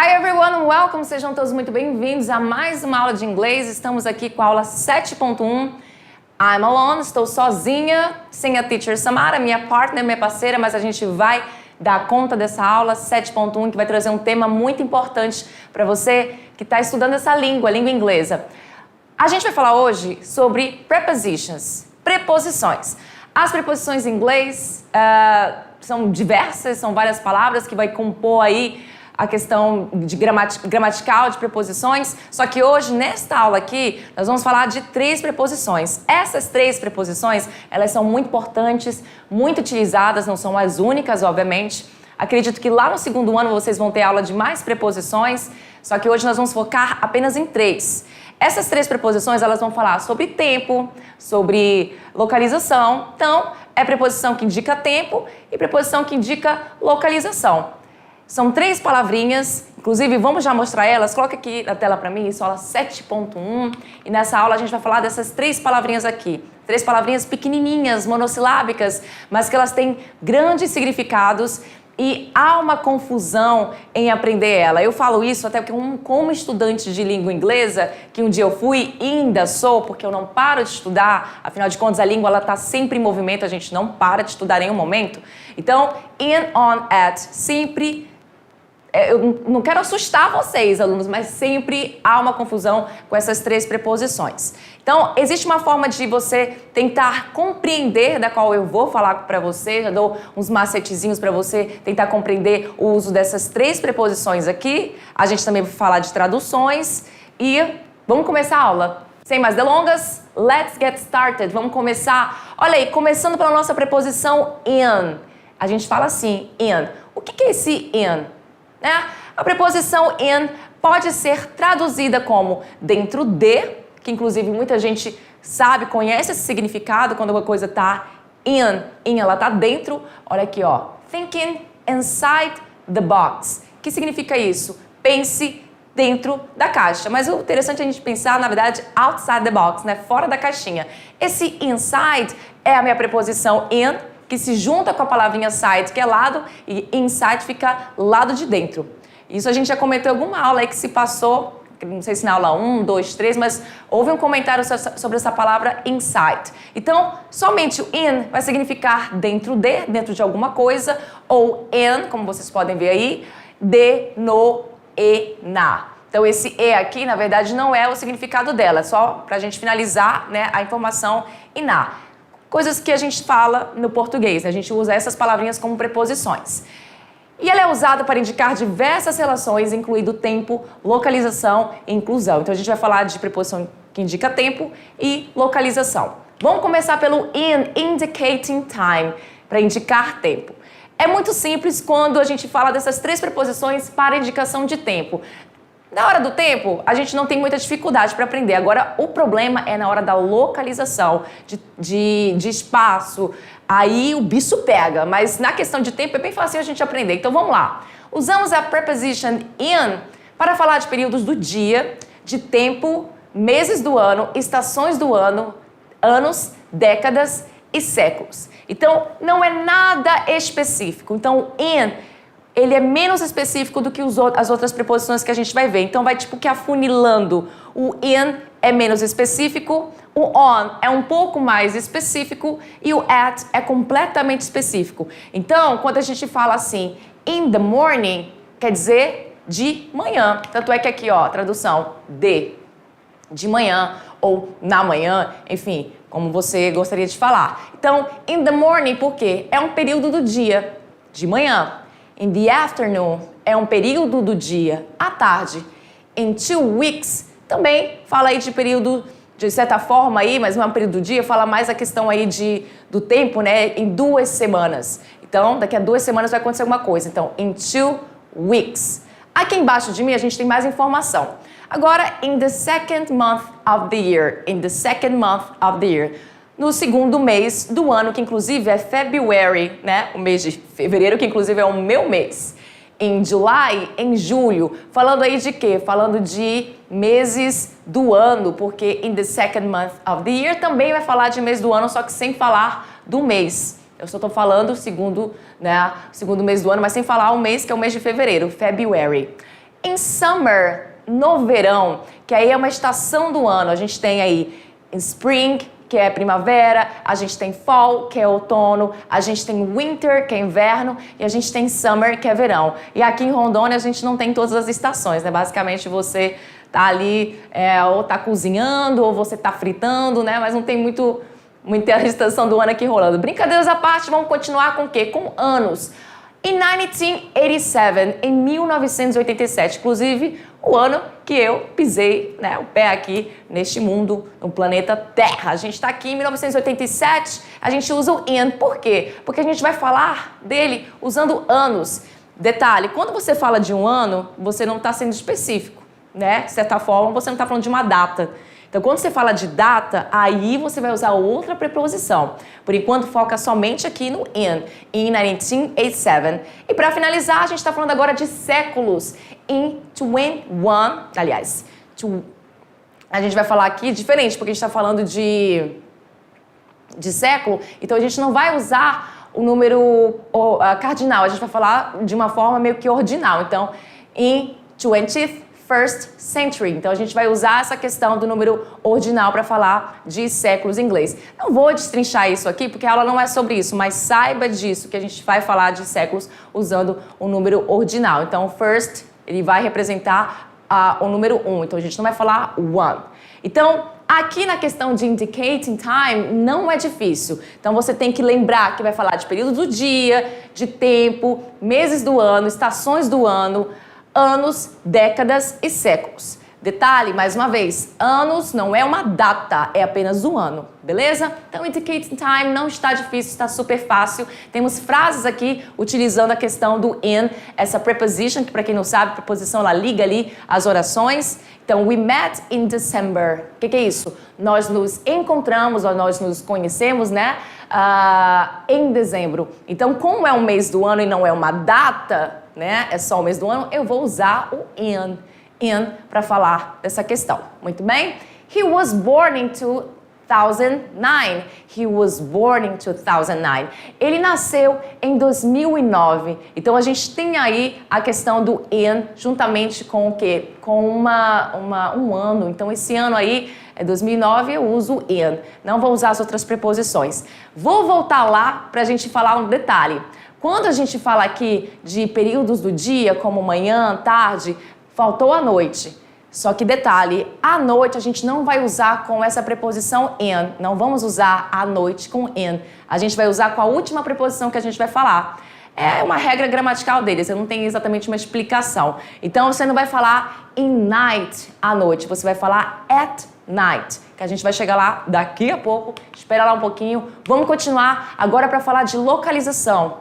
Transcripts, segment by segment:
Hi everyone, welcome! Sejam todos muito bem-vindos a mais uma aula de inglês. Estamos aqui com a aula 7.1. I'm alone, estou sozinha, sem a teacher Samara, minha partner, minha parceira, mas a gente vai dar conta dessa aula 7.1 que vai trazer um tema muito importante para você que está estudando essa língua, a língua inglesa. A gente vai falar hoje sobre prepositions, preposições. As preposições em inglês são diversas, são várias palavras que vai compor aí a questão de gramatical de preposições, só que hoje, nesta aula aqui, nós vamos falar de 3 preposições. Essas 3 preposições, elas são muito importantes, muito utilizadas, não são as únicas, obviamente. Acredito que lá no segundo ano vocês vão ter aula de mais preposições, só que hoje nós vamos focar apenas em 3. Essas 3 preposições, elas vão falar sobre tempo, sobre localização. Então, é preposição que indica tempo e preposição que indica localização. São 3 palavrinhas, inclusive vamos já mostrar elas. Coloca aqui na tela para mim, isso é aula 7.1. E nessa aula a gente vai falar dessas 3 palavrinhas aqui. 3 palavrinhas pequenininhas, monossilábicas, mas que elas têm grandes significados e há uma confusão em aprender ela. Eu falo isso até porque como estudante de língua inglesa, que um dia eu fui e ainda sou, porque eu não paro de estudar, afinal de contas a língua ela está sempre em movimento, a gente não para de estudar em nenhum momento. Então, in, on, at, sempre... Eu não quero assustar vocês, alunos, mas sempre há uma confusão com essas 3 preposições. Então, existe uma forma de você tentar compreender, da qual eu vou falar para você, já dou uns macetezinhos para você tentar compreender o uso dessas 3 preposições aqui. A gente também vai falar de traduções e vamos começar a aula. Sem mais delongas, let's get started. Vamos começar. Olha aí, começando pela nossa preposição in. A gente fala assim, in. O que é esse in? A preposição in pode ser traduzida como dentro de, que inclusive muita gente sabe, conhece esse significado quando uma coisa está in ela está dentro. Olha aqui, ó, thinking inside the box. O que significa isso? Pense dentro da caixa. Mas o interessante é a gente pensar, na verdade, outside the box, né? Fora da caixinha. Esse inside é a minha preposição in, que se junta com a palavrinha side, que é lado, e inside fica lado de dentro. Isso a gente já comentou em alguma aula aí que se passou, não sei se na aula 1, 2, 3, mas houve um comentário sobre essa palavra inside. Então, somente o in vai significar dentro de alguma coisa, ou in, como vocês podem ver aí, de, no, e, na. Então, esse e aqui, na verdade, não é o significado dela, é só para a gente finalizar, né, a informação e na. Coisas que a gente fala no português, né? A gente usa essas palavrinhas como preposições. E ela é usada para indicar diversas relações, incluindo tempo, localização e inclusão. Então a gente vai falar de preposição que indica tempo e localização. Vamos começar pelo in, indicating time, para indicar tempo. É muito simples quando a gente fala dessas 3 preposições para indicação de tempo. Na hora do tempo, a gente não tem muita dificuldade para aprender. Agora, o problema é na hora da localização, de espaço. Aí o bicho pega. Mas na questão de tempo é bem fácil a gente aprender. Então, vamos lá. Usamos a preposition in para falar de períodos do dia, de tempo, meses do ano, estações do ano, anos, décadas e séculos. Então, não é nada específico. Então, in... ele é menos específico do que as outras preposições que a gente vai ver. Então, vai tipo que afunilando. O in é menos específico, o on é um pouco mais específico e o at é completamente específico. Então, quando a gente fala assim, in the morning, quer dizer de manhã. Tanto é que aqui, ó, tradução de manhã ou na manhã, enfim, como você gostaria de falar. Então, in the morning, por quê? É um período do dia, de manhã. In the afternoon é um período do dia, à tarde. In 2 weeks também fala aí de período, de certa forma aí, mas não é um período do dia, fala mais a questão aí do tempo, né? Em 2 semanas. Então, daqui a 2 semanas vai acontecer alguma coisa. Então, in 2 weeks. Aqui embaixo de mim a gente tem mais informação. Agora, in the second month of the year. In the second month of the year. No segundo mês do ano, que inclusive é February, né? O mês de fevereiro, que inclusive é o meu mês. Em July, em julho. Falando aí de quê? Falando de meses do ano, porque in the second month of the year também vai falar de mês do ano, só que sem falar do mês. Eu só estou falando segundo mês do ano, mas sem falar o mês que é o mês de fevereiro, February. Em summer, no verão, que aí é uma estação do ano, a gente tem aí spring, que é primavera, a gente tem fall, que é outono, a gente tem winter, que é inverno, e a gente tem summer, que é verão. E aqui em Rondônia a gente não tem todas as estações, né? Basicamente você tá ali ou tá cozinhando, ou você tá fritando, né? Mas não tem muita estação do ano aqui rolando. Brincadeiras à parte, vamos continuar com o quê? Com anos. Em 1987, em 1987, inclusive o ano que eu pisei, né, o pé aqui neste mundo, no planeta Terra. A gente está aqui em 1987, a gente usa o in. Por quê? Porque a gente vai falar dele usando anos. Detalhe, quando você fala de um ano, você não está sendo específico, né? De certa forma, você não está falando de uma data. Então, quando você fala de data, aí você vai usar outra preposição. Por enquanto, foca somente aqui no in 1987. E para finalizar, a gente está falando agora de séculos. Em 21, aliás, a gente vai falar aqui diferente, porque a gente está falando de século, então a gente não vai usar o número cardinal, a gente vai falar de uma forma meio que ordinal. Então, em 21st century. Então, a gente vai usar essa questão do número ordinal para falar de séculos em inglês. Não vou destrinchar isso aqui, porque a aula não é sobre isso, mas saiba disso, que a gente vai falar de séculos usando o número ordinal. Então, first, ele vai representar o número 1. Então, a gente não vai falar one. Então, aqui na questão de indicating time, não é difícil. Então, você tem que lembrar que vai falar de período do dia, de tempo, meses do ano, estações do ano, anos, décadas e séculos. Detalhe, mais uma vez, anos não é uma data, é apenas um ano, beleza? Então, indicating time não está difícil, está super fácil. Temos frases aqui utilizando a questão do in, essa preposition, que para quem não sabe, preposição ela liga ali as orações. Então, we met in December. O que é isso? Nós nos encontramos, ou nós nos conhecemos, né? Em dezembro. Então, como é um mês do ano e não é uma data, né? É só o mês do ano, eu vou usar o in para falar dessa questão. Muito bem? He was born in 2009. He was born in 2009. Ele nasceu em 2009. Então, a gente tem aí a questão do in juntamente com o quê? Com um ano. Então, esse ano aí, é 2009, eu uso in. Não vou usar as outras preposições. Vou voltar lá para a gente falar um detalhe. Quando a gente fala aqui de períodos do dia, como manhã, tarde, faltou a noite. Só que detalhe, à noite a gente não vai usar com essa preposição in. Não vamos usar à noite com in. A gente vai usar com a última preposição que a gente vai falar. É uma regra gramatical deles, eu não tenho exatamente uma explicação. Então você não vai falar in night, à noite. Você vai falar at night, que a gente vai chegar lá daqui a pouco. Espera lá um pouquinho. Vamos continuar agora para falar de localização,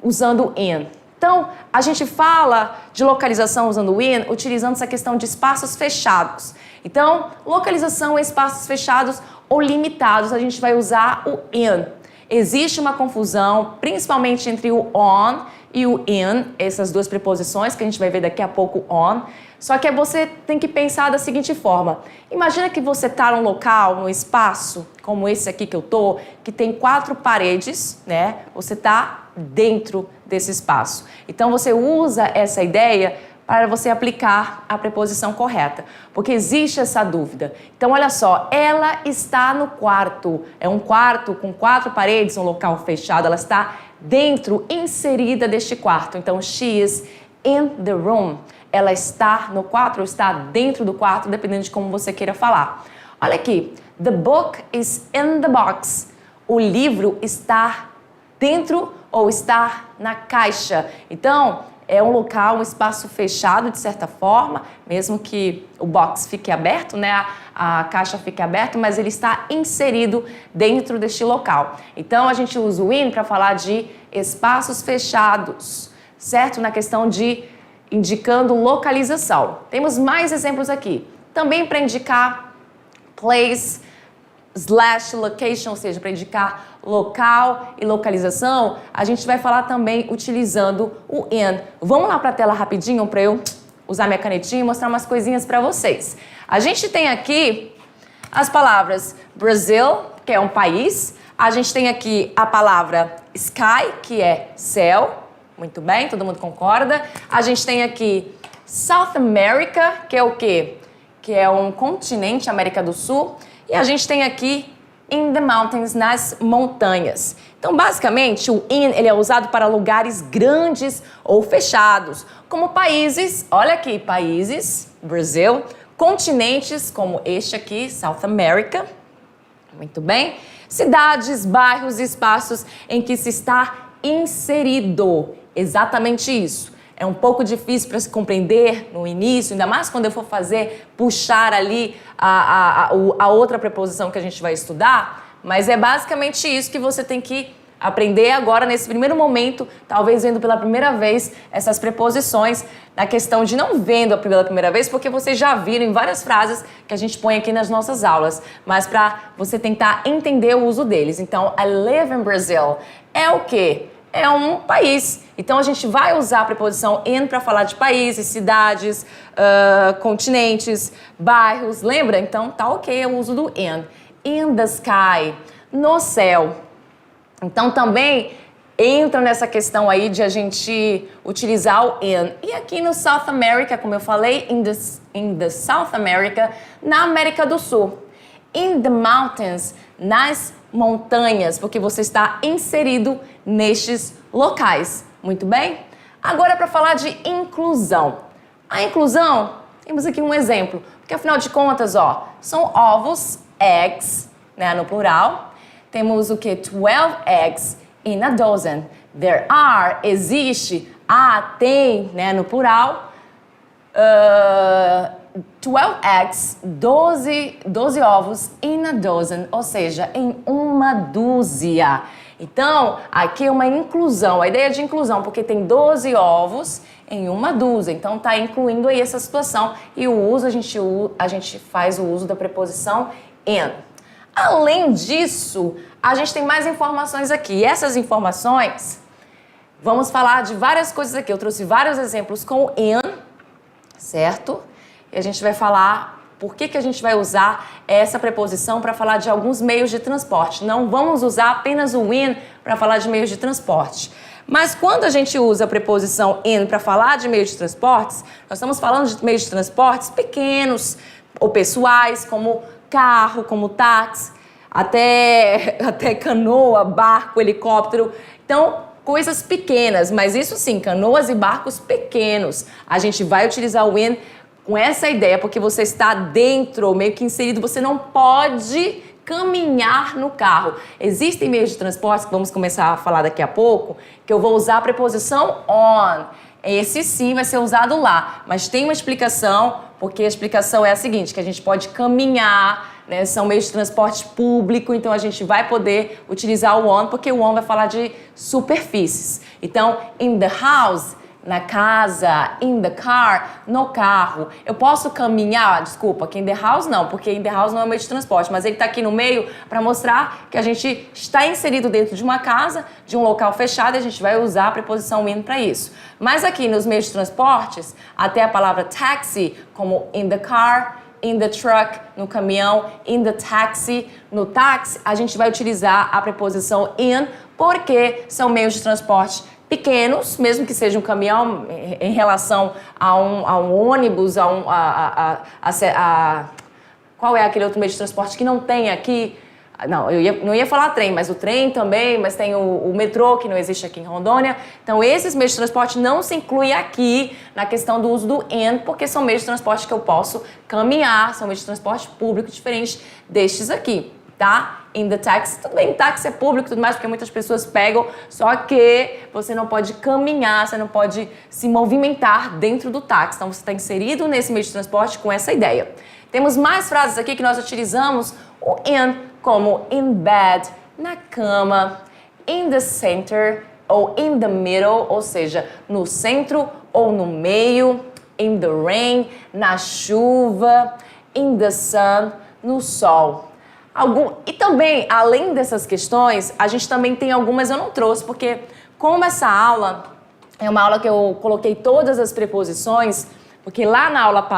usando in. Então, a gente fala de localização usando o in, utilizando essa questão de espaços fechados. Então, localização em espaços fechados ou limitados, a gente vai usar o in. Existe uma confusão, principalmente entre o on e o in, essas duas preposições que a gente vai ver daqui a pouco on. Só que você tem que pensar da seguinte forma. Imagina que você está num local, num espaço, como esse aqui que eu tô, que tem 4 paredes, né? Você está dentro desse espaço. Então, você usa essa ideia para você aplicar a preposição correta, porque existe essa dúvida. Então, olha só, ela está no quarto. É um quarto com 4 paredes, um local fechado. Ela está dentro, inserida deste quarto. Então, she is in the room. Ela está no quarto ou está dentro do quarto, dependendo de como você queira falar. Olha aqui, the book is in the box. O livro está dentro ou está na caixa. Então, é um local, um espaço fechado, de certa forma, mesmo que o box fique aberto, né? A caixa fique aberta, mas ele está inserido dentro deste local. Então, a gente usa o in para falar de espaços fechados, certo? Na questão de indicando localização. Temos mais exemplos aqui. Também para indicar place, / location, ou seja, para indicar local e localização, a gente vai falar também utilizando o in. Vamos lá para a tela rapidinho para eu usar minha canetinha e mostrar umas coisinhas para vocês. A gente tem aqui as palavras Brasil, que é um país. A gente tem aqui a palavra sky, que é céu. Muito bem, todo mundo concorda. A gente tem aqui South America, que é o quê? Que é um continente, América do Sul. E a gente tem aqui in the mountains, nas montanhas. Então, basicamente, o in ele é usado para lugares grandes ou fechados, como países, olha aqui, países, Brasil, continentes como este aqui, South America, muito bem, cidades, bairros, espaços em que se está inserido, exatamente isso. É um pouco difícil para se compreender no início, ainda mais quando eu for puxar ali a outra preposição que a gente vai estudar, mas é basicamente isso que você tem que aprender agora nesse primeiro momento, talvez vendo pela primeira vez essas preposições, na questão de não vendo pela primeira vez, porque vocês já viram em várias frases que a gente põe aqui nas nossas aulas, mas para você tentar entender o uso deles. Então, I live in Brazil é o quê? É um país. Então, a gente vai usar a preposição in para falar de países, cidades, continentes, bairros. Lembra? Então, tá ok o uso do in. In the sky, no céu. Então, também entra nessa questão aí de a gente utilizar o in. E aqui no South America, como eu falei, in the South America, na América do Sul. In the mountains, nas montanhas, porque você está inserido nestes locais. Muito bem? Agora, para falar de inclusão. A inclusão, temos aqui um exemplo, porque afinal de contas, ó, são ovos, eggs, né, no plural. Temos o que? 12 eggs in a dozen. There are, existe, tem, né, no plural. 12 eggs, 12 ovos in a dozen, ou seja, em uma dúzia. Então, aqui é uma inclusão, a ideia de inclusão, porque tem 12 ovos em uma dúzia. Então, tá incluindo aí essa situação. E o uso, a gente faz o uso da preposição in. Além disso, a gente tem mais informações aqui. E essas informações, vamos falar de várias coisas aqui. Eu trouxe vários exemplos com in, certo? E a gente vai falar por que a gente vai usar essa preposição para falar de alguns meios de transporte. Não vamos usar apenas o in para falar de meios de transporte. Mas quando a gente usa a preposição in para falar de meios de transportes, nós estamos falando de meios de transportes pequenos ou pessoais, como carro, como táxi, até canoa, barco, helicóptero. Então, coisas pequenas, mas isso sim, canoas e barcos pequenos. A gente vai utilizar o in com essa ideia, porque você está dentro, meio que inserido, você não pode caminhar no carro. Existem meios de transporte, que vamos começar a falar daqui a pouco, que eu vou usar a preposição on. Esse sim vai ser usado lá, mas tem uma explicação, porque a explicação é a seguinte, que a gente pode caminhar, né, são meios de transporte público, então a gente vai poder utilizar o on, porque o on vai falar de superfícies. Então, in the house, na casa, in the car, no carro. Eu posso caminhar, desculpa, que in the house não, porque in the house não é um meio de transporte, mas ele está aqui no meio para mostrar que a gente está inserido dentro de uma casa, de um local fechado, e a gente vai usar a preposição in para isso. Mas aqui nos meios de transportes, até a palavra taxi, como in the car, in the truck, no caminhão, in the taxi, no táxi, a gente vai utilizar a preposição in, porque são meios de transporte pequenos, mesmo que seja um caminhão, em relação a um ônibus, qual é aquele outro meio de transporte que não tem aqui? Não, não ia falar trem, mas o trem também, mas tem o metrô, que não existe aqui em Rondônia. Então, esses meios de transporte não se incluem aqui na questão do uso do in, porque são meios de transporte que eu posso caminhar, são meios de transporte público diferentes destes aqui, tá? In the taxi, tudo bem, táxi é público e tudo mais, porque muitas pessoas pegam, só que você não pode caminhar, você não pode se movimentar dentro do táxi. Então, você está inserido nesse meio de transporte com essa ideia. Temos mais frases aqui que nós utilizamos o in, como in bed, na cama, in the center ou in the middle, ou seja, no centro ou no meio, in the rain, na chuva, in the sun, no sol. E também, além dessas questões, a gente também tem algumas eu não trouxe, porque como essa aula é uma aula que eu coloquei todas as preposições, porque lá na aula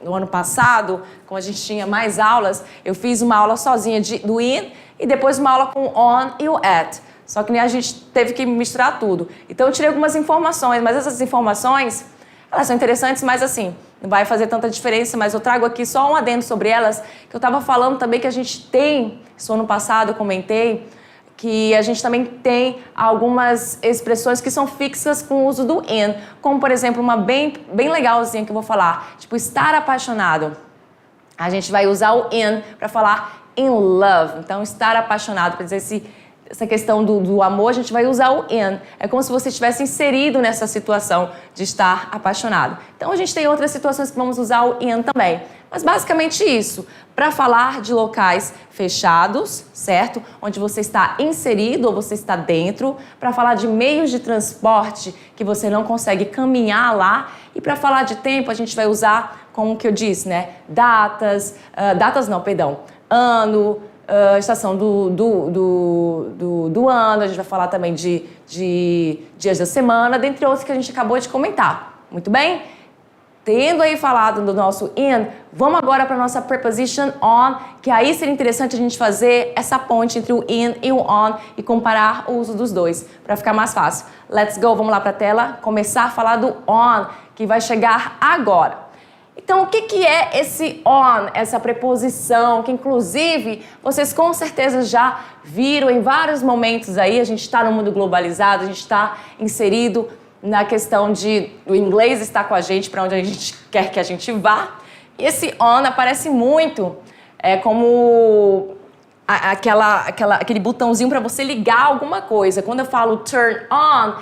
no ano passado, como a gente tinha mais aulas, eu fiz uma aula sozinha do in e depois uma aula com o on e o at. Só que a gente teve que misturar tudo. Então eu tirei algumas informações, mas essas informações Elas são interessantes, mas assim, não vai fazer tanta diferença, mas eu trago aqui só um adendo sobre elas, que eu estava falando também que a gente tem, isso ano passado eu comentei, que a gente também tem algumas expressões que são fixas com o uso do in, como por exemplo, uma bem legalzinha que eu vou falar, tipo estar apaixonado. A gente vai usar o in para falar in love, então estar apaixonado, para dizer essa questão do amor, a gente vai usar o in. É como se você estivesse inserido nessa situação de estar apaixonado. Então, a gente tem outras situações que vamos usar o in também. Mas, basicamente isso. Para falar de locais fechados, certo? Onde você está inserido ou você está dentro. Para falar de meios de transporte que você não consegue caminhar lá. E para falar de tempo, a gente vai usar, como que eu disse, né? Ano, estação do ano, a gente vai falar também de dias da semana, dentre outros que a gente acabou de comentar. Muito bem? Tendo aí falado do nosso in, vamos agora para a nossa preposition on, que aí seria interessante a gente fazer essa ponte entre o in e o on e comparar o uso dos dois, para ficar mais fácil. Let's go, vamos lá para a tela, começar a falar do on, que vai chegar agora. Então, o que é esse on, essa preposição, que inclusive vocês com certeza já viram em vários momentos aí, a gente está no mundo globalizado, a gente está inserido na questão de o inglês estar com a gente para onde a gente quer que a gente vá. E esse on aparece muito como aquele botãozinho para você ligar alguma coisa. Quando eu falo turn on,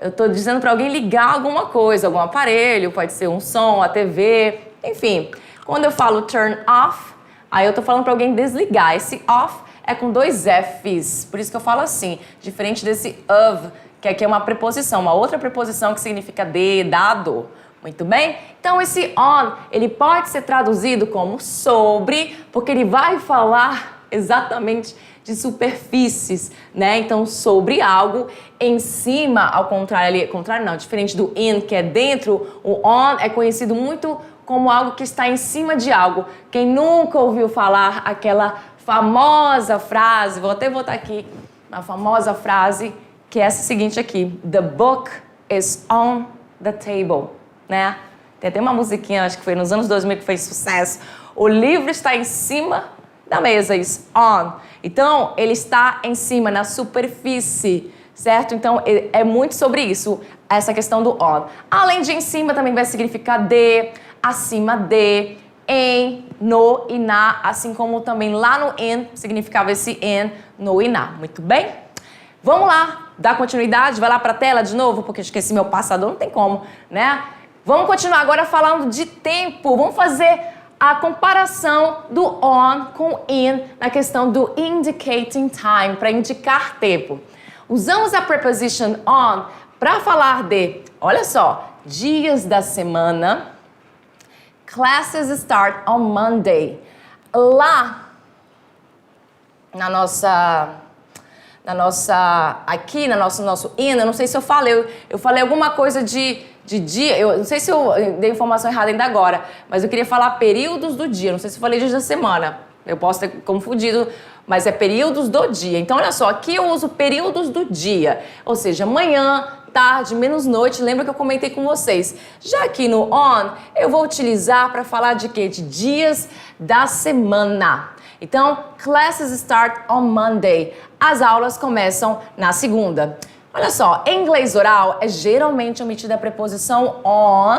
eu estou dizendo para alguém ligar alguma coisa, algum aparelho, pode ser um som, a TV, enfim. Quando eu falo turn off, aí eu estou falando para alguém desligar. Esse off é com 2 Fs, por isso que eu falo assim, diferente desse of, que aqui é uma preposição, uma outra preposição que significa de, dado. Muito bem? Então esse on, ele pode ser traduzido como sobre, porque ele vai falar exatamente de superfícies, né? Então, sobre algo, em cima, ao contrário, diferente do in, que é dentro, o on é conhecido muito como algo que está em cima de algo. Quem nunca ouviu falar aquela famosa frase, vou até botar aqui, uma famosa frase, que é essa seguinte aqui, the book is on the table, né? Tem até uma musiquinha, acho que foi nos anos 2000 que fez sucesso. O livro está em cima da mesa, is on. Então, ele está em cima, na superfície, certo? Então, é muito sobre isso, essa questão do on. Além de em cima, também vai significar de, acima de, em, no e na, assim como também lá no in, significava esse in, no e na. Muito bem? Vamos lá, dar continuidade, vai lá para a tela de novo, porque esqueci meu passador, não tem como, né? Vamos continuar agora falando de tempo, vamos fazer a comparação do on com in na questão do indicating time, para indicar tempo. Usamos a preposition on para falar de, olha só, dias da semana. Classes start on Monday. Lá na nossa aqui no nosso in, eu não sei se eu falei alguma coisa de dia, eu não sei se eu dei informação errada ainda agora, mas eu queria falar períodos do dia, não sei se eu falei dias da semana, eu posso ter confundido, mas é períodos do dia. Então, olha só, aqui eu uso períodos do dia, ou seja, manhã, tarde, menos noite, lembra que eu comentei com vocês. Já aqui no on, eu vou utilizar para falar de quê? De dias da semana. Então, classes start on Monday. As aulas começam na segunda. Olha só, em inglês oral é geralmente omitida a preposição on,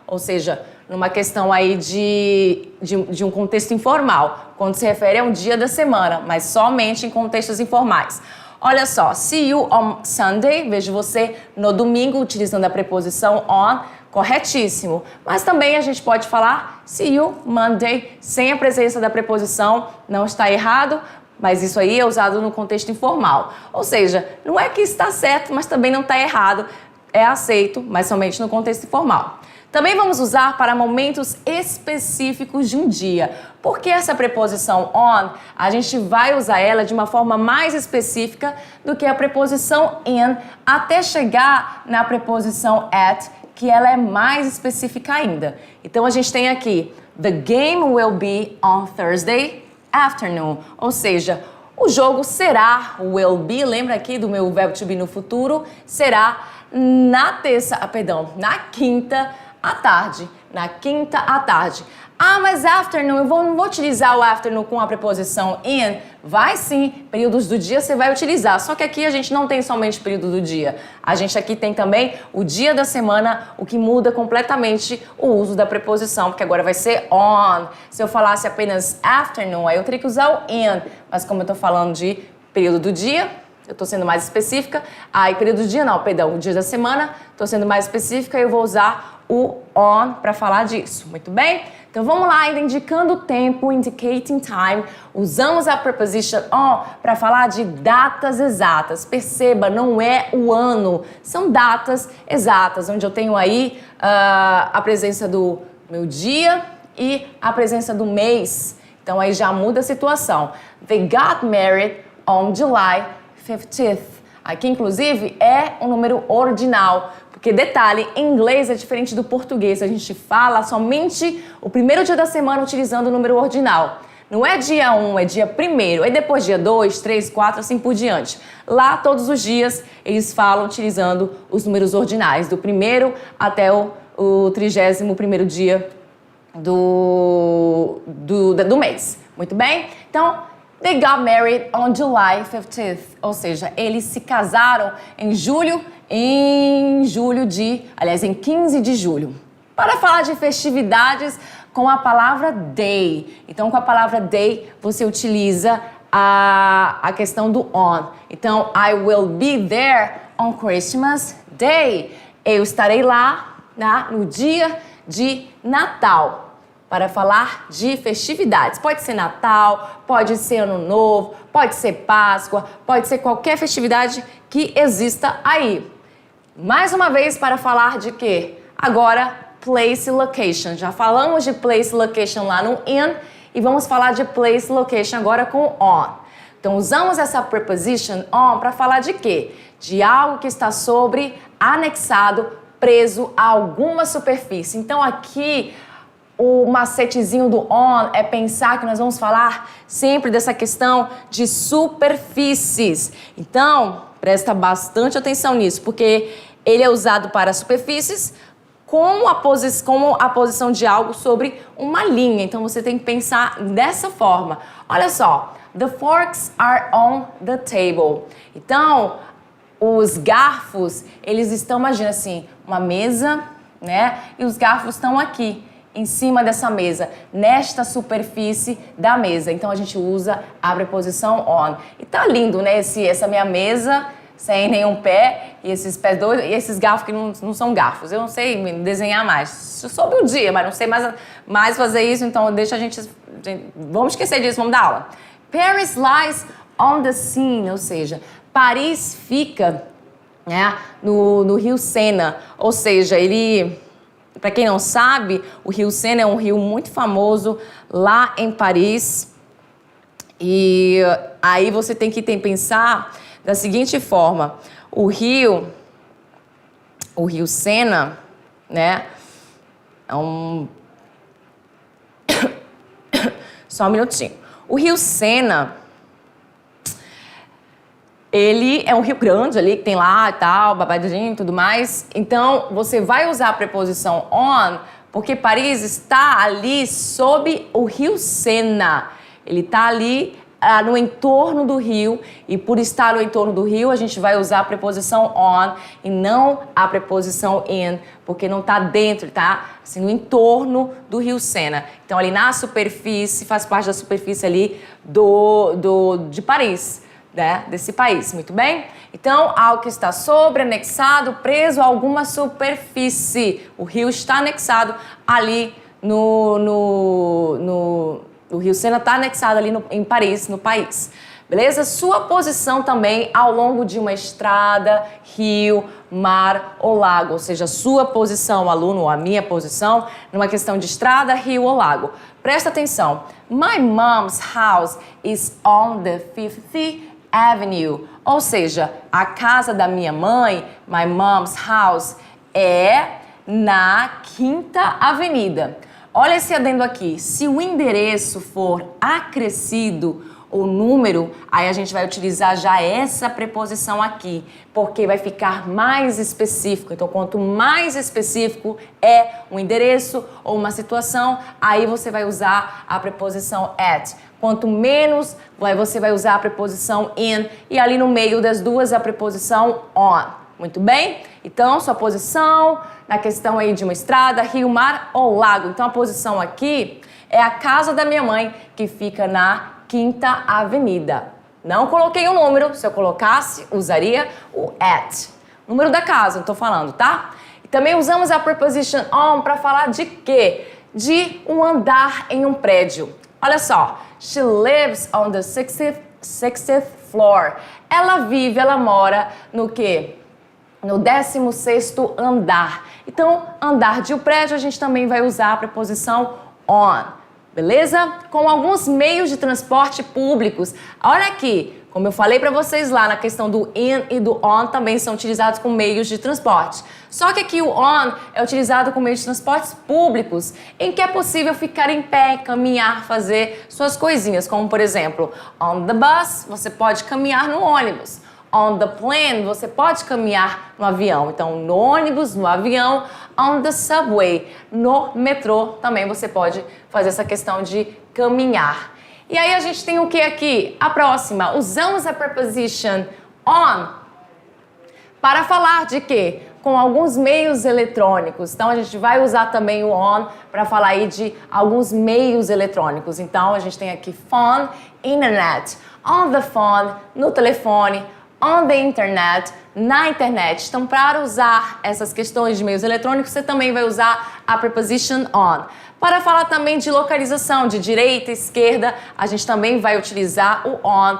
ou seja, numa questão aí de um contexto informal, quando se refere a um dia da semana, mas somente em contextos informais. Olha só, see you on Sunday, vejo você no domingo utilizando a preposição on, corretíssimo. Mas também a gente pode falar see you Monday sem a presença da preposição, não está errado, mas isso aí é usado no contexto informal. Ou seja, não é que está certo, mas também não está errado, é aceito, mas somente no contexto informal. Também vamos usar para momentos específicos de um dia. Porque essa preposição on, a gente vai usar ela de uma forma mais específica do que a preposição in, até chegar na preposição at, que ela é mais específica ainda. Então, a gente tem aqui, the game will be on Thursday afternoon. Ou seja, o jogo será, will be, lembra aqui do meu verbo to be no futuro, será na quinta à tarde. Na quinta à tarde. Ah, mas afternoon, não vou utilizar o afternoon com a preposição in? Vai sim, períodos do dia você vai utilizar. Só que aqui a gente não tem somente período do dia. A gente aqui tem também o dia da semana, o que muda completamente o uso da preposição, porque agora vai ser on. Se eu falasse apenas afternoon, aí eu teria que usar o in. Mas como eu tô falando de período do dia, eu tô sendo mais específica. Aí período do dia não, perdão, o dia da semana, tô sendo mais específica e eu vou usar o on para falar disso. Muito bem? Então vamos lá, ainda indicando o tempo, indicating time, usamos a preposition on para falar de datas exatas. Perceba, não é o ano, são datas exatas, onde eu tenho aí a presença do meu dia e a presença do mês. Então aí já muda a situação. They got married on July 15th. Aqui, inclusive, é um número ordinal. Porque, detalhe, em inglês é diferente do português. A gente fala somente o primeiro dia da semana utilizando o número ordinal. Não é dia 1, é dia 1º. Aí depois dia 2, 3, 4, assim por diante. Lá, todos os dias, eles falam utilizando os números ordinais. Do 1º até o 31º dia do mês. Muito bem? Então, they got married on July 15th. Ou seja, eles se casaram em 15 de julho. Para falar de festividades com a palavra day. Então, com a palavra day, você utiliza a questão do on. Então, I will be there on Christmas Day. Eu estarei lá no dia de Natal. Para falar de festividades. Pode ser Natal, pode ser Ano Novo, pode ser Páscoa, pode ser qualquer festividade que exista aí. Mais uma vez para falar de quê? Agora, place location. Já falamos de place location lá no in e vamos falar de place location agora com on. Então, usamos essa preposition on para falar de quê? De algo que está sobre, anexado, preso a alguma superfície. Então, aqui o macetezinho do on é pensar que nós vamos falar sempre dessa questão de superfícies. Então, presta bastante atenção nisso, porque ele é usado para superfícies como a posição de algo sobre uma linha. Então, você tem que pensar dessa forma. Olha só, the forks are on the table. Então, os garfos, eles estão, imagina assim, uma mesa, né? E os garfos estão aqui, em cima dessa mesa, nesta superfície da mesa. Então, a gente usa a preposição on. E tá lindo, né? Essa minha mesa sem nenhum pé e esses pés dois, e esses garfos que não são garfos. Eu não sei desenhar mais. Eu soube um dia, mas não sei mais fazer isso, então deixa a gente... Vamos esquecer disso, vamos dar aula. Paris lies on the Seine, ou seja, Paris fica, né, no rio Sena. Ou seja, ele... Para quem não sabe, o rio Sena é um rio muito famoso lá em Paris. E aí você tem que pensar da seguinte forma: o rio Sena, né? É um... Só um minutinho. O rio Sena, ele é um rio grande ali, que tem lá e tal, babadinho e tudo mais. Então, você vai usar a preposição on, porque Paris está ali sob o rio Sena. Ele está ali no entorno do rio, e por estar no entorno do rio, a gente vai usar a preposição on e não a preposição in, porque não está dentro, tá? Assim, no entorno do rio Sena. Então, ali na superfície, faz parte da superfície ali de Paris, né, desse país, muito bem? Então, algo que está sobre, anexado, preso a alguma superfície. O rio está anexado ali o rio Sena está anexado ali em Paris, no país. Beleza? Sua posição também ao longo de uma estrada, rio, mar ou lago. Ou seja, sua posição, aluno, ou a minha posição, numa questão de estrada, rio ou lago. Presta atenção. My mom's house is on the 50th Avenue. Ou seja, a casa da minha mãe, my mom's house, é na 5ª Avenida. Olha esse adendo aqui. Se o endereço for acrescido, ou número, aí a gente vai utilizar já essa preposição aqui, porque vai ficar mais específico. Então, quanto mais específico é um endereço ou uma situação, aí você vai usar a preposição at. Quanto menos, você vai usar a preposição in, e ali no meio das duas a preposição on. Muito bem? Então, sua posição na questão aí de uma estrada, rio, mar ou lago. Então, a posição aqui é a casa da minha mãe, que fica na 5ª Avenida. Não coloquei o número, se eu colocasse, usaria o at. Número da casa, eu tô falando, tá? E também usamos a preposition on para falar de quê? De um andar em um prédio. Olha só, she lives on the 60th floor. Ela vive, ela mora no quê? No 16º andar. Então, andar de um prédio, a gente também vai usar a preposição on. Beleza? Com alguns meios de transporte públicos. Olha aqui, como eu falei para vocês lá na questão do in e do on, também são utilizados com meios de transporte. Só que aqui o on é utilizado com meios de transportes públicos, em que é possível ficar em pé, caminhar, fazer suas coisinhas, como por exemplo, on the bus, você pode caminhar no ônibus. On the plane, você pode caminhar no avião. Então, no ônibus, no avião, on the subway, no metrô, também você pode fazer essa questão de caminhar. E aí a gente tem o que aqui? A próxima, usamos a preposition on para falar de quê? Com alguns meios eletrônicos. Então, a gente vai usar também o on para falar aí de alguns meios eletrônicos. Então, a gente tem aqui phone, internet, on the phone, no telefone, on the internet, na internet. Então, para usar essas questões de meios eletrônicos, você também vai usar a preposition on. Para falar também de localização, de direita, esquerda, a gente também vai utilizar o on.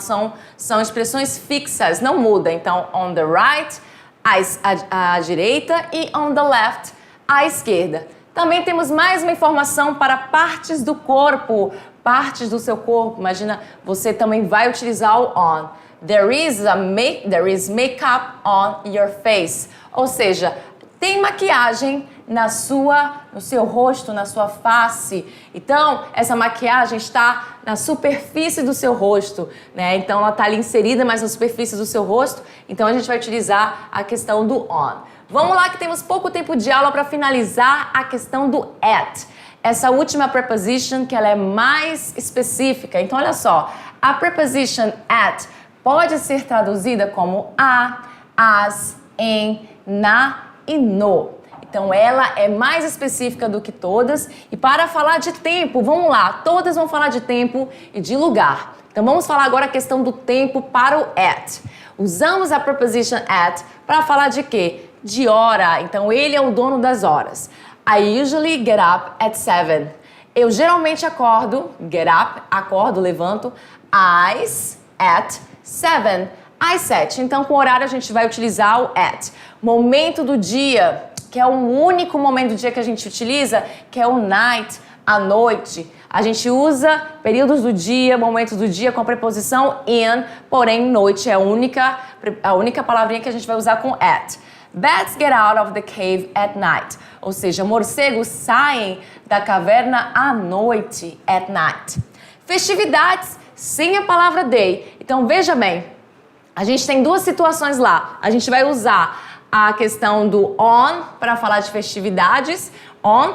São expressões fixas, não muda. Então, on the right, à direita, e on the left, à esquerda. Também temos mais uma informação para partes do corpo, partes do seu corpo. Imagina, você também vai utilizar o on. There is makeup on your face. Ou seja, tem maquiagem no seu rosto, na sua face. Então, essa maquiagem está na superfície do seu rosto, né? Então, ela está ali inserida, mas na superfície do seu rosto. Então, a gente vai utilizar a questão do on. Vamos lá que temos pouco tempo de aula para finalizar a questão do at. Essa última preposition que ela é mais específica. Então, olha só, a preposition at pode ser traduzida como a, as, em, na e no. Então, ela é mais específica do que todas. E para falar de tempo, vamos lá, todas vão falar de tempo e de lugar. Então, vamos falar agora a questão do tempo para o at. Usamos a preposition at para falar de quê? De hora. Então, ele é o dono das horas. I usually get up at 7. Eu geralmente acordo, levanto, at 7, às 7. Então, com o horário, a gente vai utilizar o at. Momento do dia, que é o único momento do dia que a gente utiliza, que é o night, a noite. A gente usa períodos do dia, momentos do dia com a preposição in, porém, noite é a única palavrinha que a gente vai usar com at. Bats get out of the cave at night. Ou seja, morcegos saem da caverna à noite, at night. Festividades sem a palavra day. Então, veja bem, a gente tem duas situações lá. A gente vai usar a questão do on para falar de festividades. On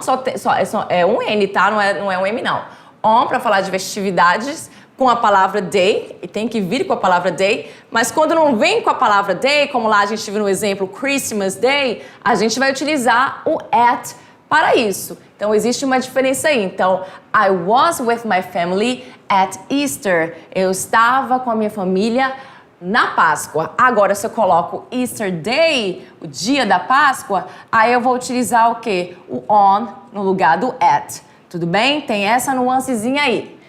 é um N, tá? Não é um M, não. On para falar de festividades com a palavra day, e tem que vir com a palavra day, mas quando não vem com a palavra day, como lá a gente viu no exemplo Christmas Day, a gente vai utilizar o at para isso. Então, existe uma diferença aí. Então, I was with my family at Easter. Eu estava com a minha família na Páscoa. Agora, se eu coloco Easter Day, o dia da Páscoa, aí eu vou utilizar o quê? O on no lugar do at. Tudo bem? Tem essa nuancezinha aí.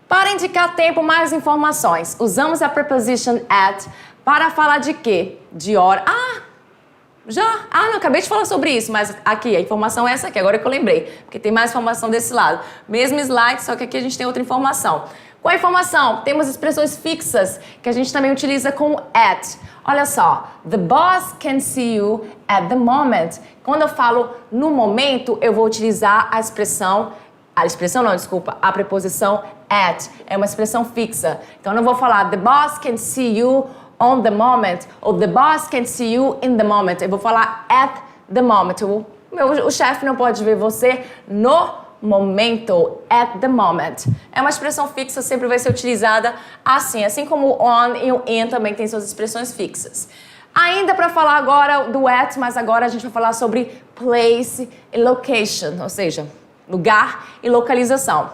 Para indicar tempo, mais informações. Usamos a preposition at para falar de quê? De hora. Não, acabei de falar sobre isso, mas aqui, a informação é essa aqui, agora que eu lembrei, porque tem mais informação desse lado. Mesmo slide, só que aqui a gente tem outra informação. Com a informação, temos expressões fixas, que a gente também utiliza com at. Olha só, the boss can see you at the moment. Quando eu falo no momento, eu vou utilizar a expressão A expressão não, desculpa, a preposição at é uma expressão fixa. Então, eu não vou falar the boss can see you on the moment ou the boss can see you in the moment. Eu vou falar at the moment. O chefe não pode ver você no momento, at the moment. É uma expressão fixa, sempre vai ser utilizada assim como o on e o in também tem suas expressões fixas. Ainda para falar agora do at, mas agora a gente vai falar sobre place e location, ou seja, lugar e localização.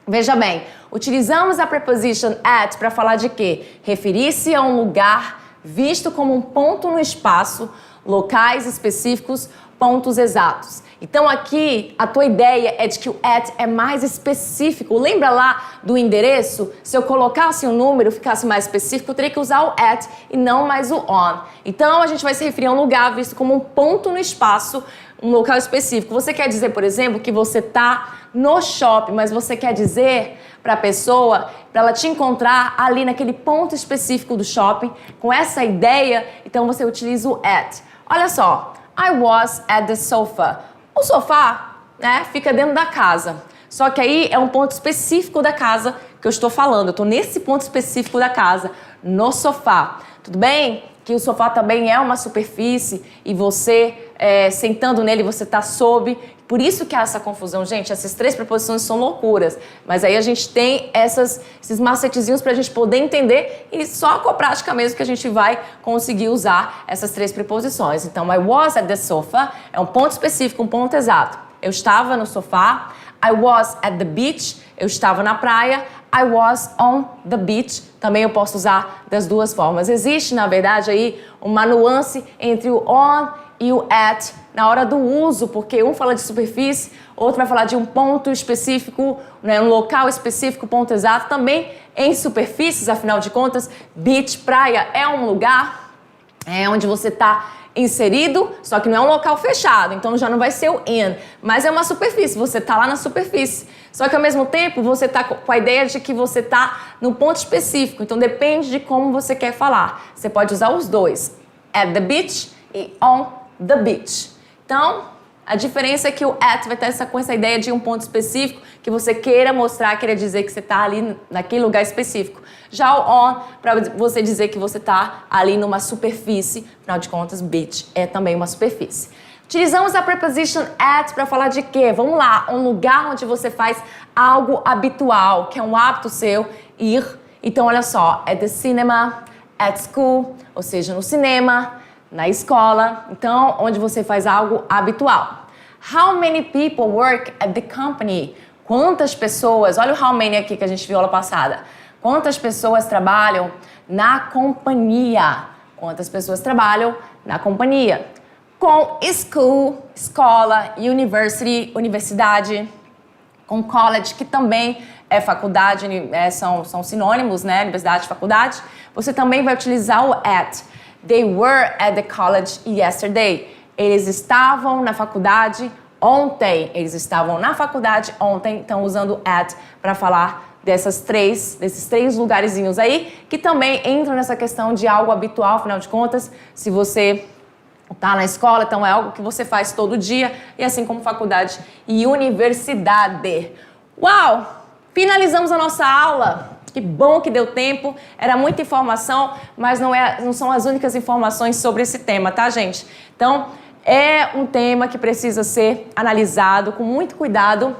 Veja bem, utilizamos a preposition at para falar de quê? Referir-se a um lugar visto como um ponto no espaço, locais específicos, pontos exatos. Então aqui a tua ideia é de que o at é mais específico. Lembra lá do endereço? Se eu colocasse um número, ficasse mais específico, eu teria que usar o at e não mais o on. Então a gente vai se referir a um lugar visto como um ponto no espaço, um local específico. Você quer dizer, por exemplo, que você está no shopping, mas você quer dizer para a pessoa, para ela te encontrar ali naquele ponto específico do shopping, com essa ideia, então você utiliza o at. Olha só, I was at the sofa. O sofá, né, fica dentro da casa. Só que aí é um ponto específico da casa que eu estou falando. Eu estou nesse ponto específico da casa, no sofá. Tudo bem? Que o sofá também é uma superfície e você, sentando nele, você está sob. Por isso que há essa confusão, gente. Essas três preposições são loucuras. Mas aí a gente tem esses macetezinhos para a gente poder entender e só com a prática mesmo que a gente vai conseguir usar essas três preposições. Então, I was at the sofa é um ponto específico, um ponto exato. Eu estava no sofá. I was at the beach. Eu estava na praia. I was on the beach. Também eu posso usar das duas formas. Existe, na verdade, aí uma nuance entre o on e o at na hora do uso, porque um fala de superfície, outro vai falar de um ponto específico, né, um local específico, ponto exato, também em superfícies, afinal de contas, beach, praia, é um lugar onde você está inserido, só que não é um local fechado, então já não vai ser o in, mas é uma superfície, você está lá na superfície. Só que ao mesmo tempo você está com a ideia de que você está num ponto específico, então depende de como você quer falar. Você pode usar os dois, at the beach e on the beach. Então, a diferença é que o at vai estar com essa ideia de um ponto específico que você queira mostrar, queira dizer que você está ali naquele lugar específico. Já o on, para você dizer que você está ali numa superfície, afinal de contas, beach é também uma superfície. Utilizamos a preposition at para falar de quê? Vamos lá, um lugar onde você faz algo habitual, que é um hábito seu, ir. Então, olha só, at the cinema, at school, ou seja, no cinema, na escola, então, onde você faz algo habitual. How many people work at the company? Quantas pessoas, olha o how many aqui que a gente viu aula passada. Quantas pessoas trabalham na companhia? Quantas pessoas trabalham na companhia? Com school, escola, university, universidade, com college, que também é faculdade, são sinônimos, né? Universidade e faculdade. Você também vai utilizar o at. They were at the college yesterday. Eles estavam na faculdade ontem. Eles estavam na faculdade ontem. Então, usando at para falar desses três lugarzinhos aí, que também entram nessa questão de algo habitual, afinal de contas, se você está na escola, então é algo que você faz todo dia, e assim como faculdade e universidade. Uau! Finalizamos a nossa aula. Que bom que deu tempo, era muita informação, mas não são as únicas informações sobre esse tema, tá, gente? Então, é um tema que precisa ser analisado com muito cuidado,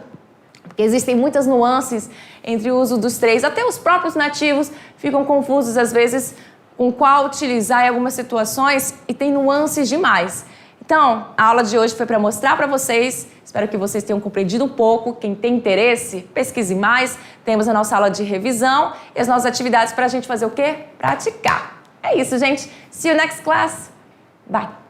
porque existem muitas nuances entre o uso dos três. Até os próprios nativos ficam confusos, às vezes, com qual utilizar em algumas situações, e tem nuances demais. Então, a aula de hoje foi para mostrar para vocês, espero que vocês tenham compreendido um pouco. Quem tem interesse, pesquise mais. Temos a nossa aula de revisão e as nossas atividades para a gente fazer o quê? Praticar. É isso, gente. See you next class. Bye.